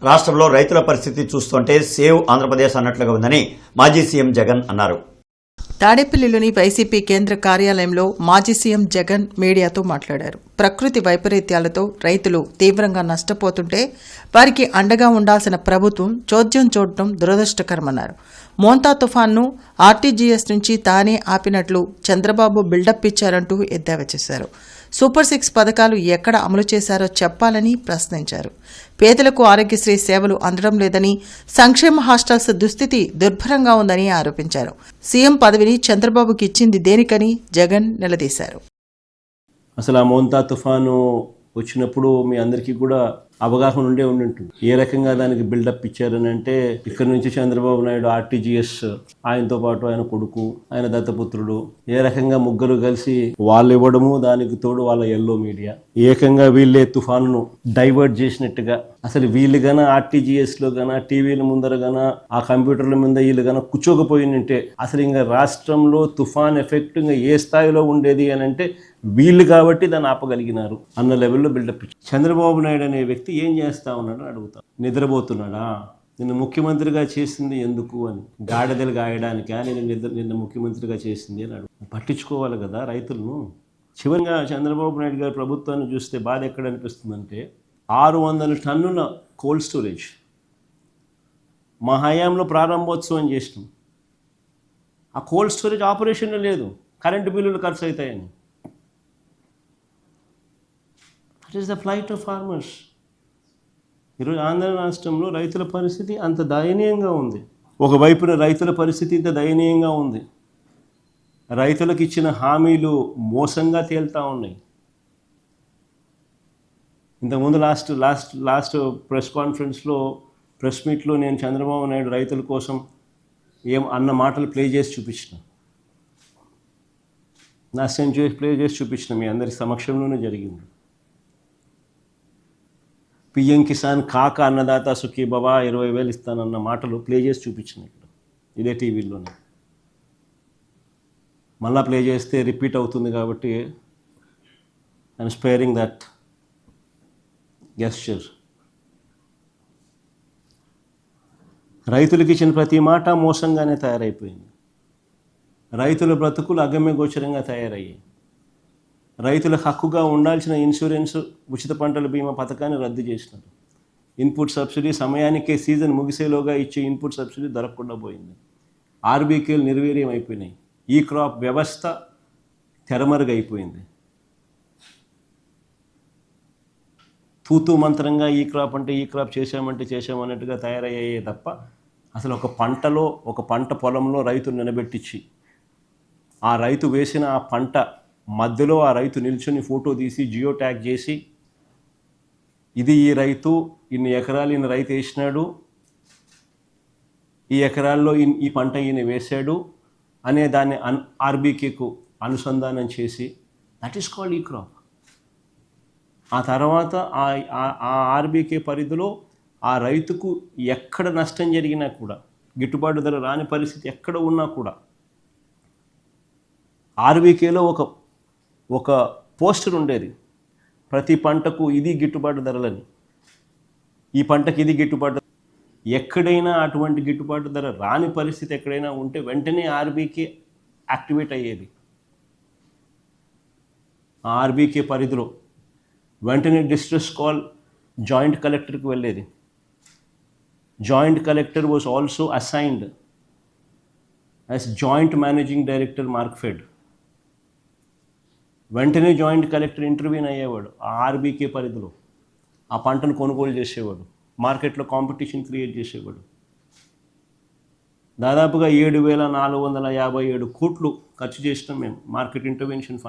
రాష్ట్రంలో రైతుల పరిస్థితి చూస్తుంటే సేవ్ ఆంధ్రప్రదేశ్ అన్నట్లుగా ఉందని మాజీ సీఎం జగన్ అన్నారు. తాడేపల్లిలోని వైసీపీ కేంద్ర కార్యాలయంలో మాజీ సీఎం జగన్ మీడియాతో మాట్లాడారు. ప్రకృతి వైపరీత్యాలతో రైతులు తీవ్రంగా నష్టపోతుంటే వారికి అండగా ఉండాల్సిన ప్రభుత్వం చోద్యం చూడటం దురదృష్టకరమన్నారు. మోంతా తుఫాన్ను ఆర్టీజీఎస్ నుంచి తానే ఆపినట్లు చంద్రబాబు బిల్డప్ ఇచ్చారంటూ ఎద్దేవా చేశారు. సూపర్ 6 పథకాలు ఎక్కడ అమలు చేశారో చెప్పాలని ప్రశ్నించారు. పేదలకు ఆరోగ్యశ్రీ సేవలు అందడం లేదని, సంక్షేమ హాస్టల్స్ దుస్థితి దుర్భరంగా ఉందని ఆరోపించారు. సీఎం పదవిని చంద్రబాబుకి ఇచ్చింది దేనికని జగన్ నిలదీశారు. అసలు ఆ మోంతా తుఫాను వచ్చినప్పుడు మీ అందరికీ కూడా అవగాహన ఉండే ఉంటుంది. ఏ రకంగా దానికి బిల్డప్ ఇచ్చారని అంటే, ఇక్కడ నుంచి చంద్రబాబు నాయుడు ఆర్టీజీఎస్, ఆయనతో పాటు ఆయన కొడుకు, ఆయన దత్తపుత్రుడు, ఏ రకంగా ముగ్గురు కలిసి వాళ్ళు ఇవ్వడము, దానికి తోడు వాళ్ళ ఎల్లో మీడియా ఏకంగా వీళ్ళే తుఫాను డైవర్ట్ చేసినట్టుగా. అసలు వీళ్ళు గన ఆర్టీజీఎస్ లో గన టీవీల ముందర గన ఆ కంప్యూటర్ల మీద వీళ్ళు గన కూర్చోకపోయినంటే అసలు ఇంకా రాష్ట్రంలో తుఫాన్ ఎఫెక్ట్ ఇంకా ఏ స్థాయిలో ఉండేది అని అంటే వీళ్ళు కాబట్టి దాన్ని ఆపగలిగినారు అన్న లెవెల్లో బిల్డప్ ఇచ్చారు. చంద్రబాబు నాయుడు అనే వ్యక్తి ఏం చేస్తా ఉన్నాడు అని అడుగుతా. నిద్రపోతున్నాడా? నిన్ను ముఖ్యమంత్రిగా చేసింది ఎందుకు అని, గాడిదలు గాయడానికా నిన్న ముఖ్యమంత్రిగా చేసింది అని అడుగు. పట్టించుకోవాలి కదా రైతులను. చివరిగా చంద్రబాబు నాయుడు గారి ప్రభుత్వాన్ని చూస్తే బాధ ఎక్కడ అనిపిస్తుందంటే, 600 టన్నుల కోల్డ్ స్టోరేజ్ మా హయాంలో ప్రారంభోత్సవం చేసినాం. ఆ కోల్డ్ స్టోరేజ్ ఆపరేషన్లో లేదు, కరెంటు బిల్లులు ఖర్చు అవుతాయని. That is the flight of farmers. ఈరోజు ఆంధ్ర రాష్ట్రంలో రైతుల పరిస్థితి అంత దయనీయంగా ఉంది. ఒకవైపున రైతుల పరిస్థితి ఇంత దయనీయంగా ఉంది. రైతులకు ఇచ్చిన హామీలు మోసంగా తేలుతూ ఉన్నాయి. ఇంతకుముందు లాస్ట్ ప్రెస్ కాన్ఫరెన్స్లో, ప్రెస్ మీట్లో నేను చంద్రబాబు నాయుడు రైతుల కోసం ఏం అన్న మాటలు ప్లే చేసి చూపించిన, నష్టం చేసి ప్లే చేసి చూపించిన, మీ అందరి సమక్షంలోనే జరిగింది. పిఎం కిసాన్ కాక అన్నదాత సుఖీ బాబా 20,000 ఇస్తానన్న మాటలు ప్లే చేసి చూపించిన ఇక్కడ ఇదే టీవీలోనే. మళ్ళా ప్లే చేస్తే రిపీట్ అవుతుంది కాబట్టి ఐఎమ్ స్పేరింగ్ దట్ గెస్చర్. రైతులకు ఇచ్చిన ప్రతి మాట మోసంగానే తయారైపోయింది. రైతుల బ్రతుకులు అగమ్య గోచరంగా తయారయ్యాయి. రైతులకు హక్కుగా ఉండాల్సిన ఇన్సూరెన్స్, ఉచిత పంటల బీమా పథకాన్ని రద్దు చేసినారు. ఇన్పుట్ సబ్సిడీ సమయానికే సీజన్ ముగిసేలోగా ఇచ్చే ఇన్పుట్ సబ్సిడీ దొరకకుండా పోయింది. ఆర్బీకేలు నిర్వీర్యం అయిపోయినాయి. ఈ క్రాప్ వ్యవస్థ తెరమరుగైపోయింది. తూతూ మంత్రంగా ఈ క్రాప్ చేశామన్నట్టుగా తయారయ్యాయే తప్ప అసలు ఒక పంట పొలంలో రైతును నిలబెట్టించి ఆ రైతు వేసిన ఆ పంట మధ్యలో ఆ రైతు నిల్చొని ఫోటో తీసి జియో ట్యాగ్ చేసి, ఇది ఈ రైతు, ఇన్ని ఎకరాలు ఈయన రైతు వేసినాడు, ఈ ఎకరాల్లో ఈ పంట ఈయన వేశాడు అనే దాన్ని ఆర్బీకేకు అనుసంధానం చేసి, దట్ ఈస్ కాల్డ్ ఈ క్రాప్. ఆ తర్వాత ఆ ఆర్బీకే పరిధిలో ఆ రైతుకు ఎక్కడ నష్టం జరిగినా కూడా, గిట్టుబాటు ధర రాని పరిస్థితి ఎక్కడ ఉన్నా కూడా ఆర్బీకేలో ఒక పోస్టర్ ఉండేది, ప్రతి పంటకు ఇది గిట్టుబాటు ధరలని, ఈ పంటకి ఇది గిట్టుబాటు. ఎక్కడైనా అటువంటి గిట్టుబాటు ధర రాని పరిస్థితి ఎక్కడైనా ఉంటే వెంటనే ఆర్బీకే యాక్టివేట్ అయ్యేది. ఆ ఆర్బీకే పరిధిలో వెంటనే డిస్ట్రెస్ కాల్ జాయింట్ కలెక్టర్కి వెళ్ళేది. Joint collector was also assigned as joint managing director Markfed. వెంటనే జాయింట్ కలెక్టర్ ఇంటర్వ్యూన్ అయ్యేవాడు. ఆ ఆర్బీకే పరిధిలో ఆ పంటను కొనుగోలు చేసేవాడు, మార్కెట్లో కాంపిటీషన్ క్రియేట్ చేసేవాడు. దాదాపుగా 7,457 కోట్లు ఖర్చు చేసినాం మేము మార్కెట్ ఇంటర్వెన్షన్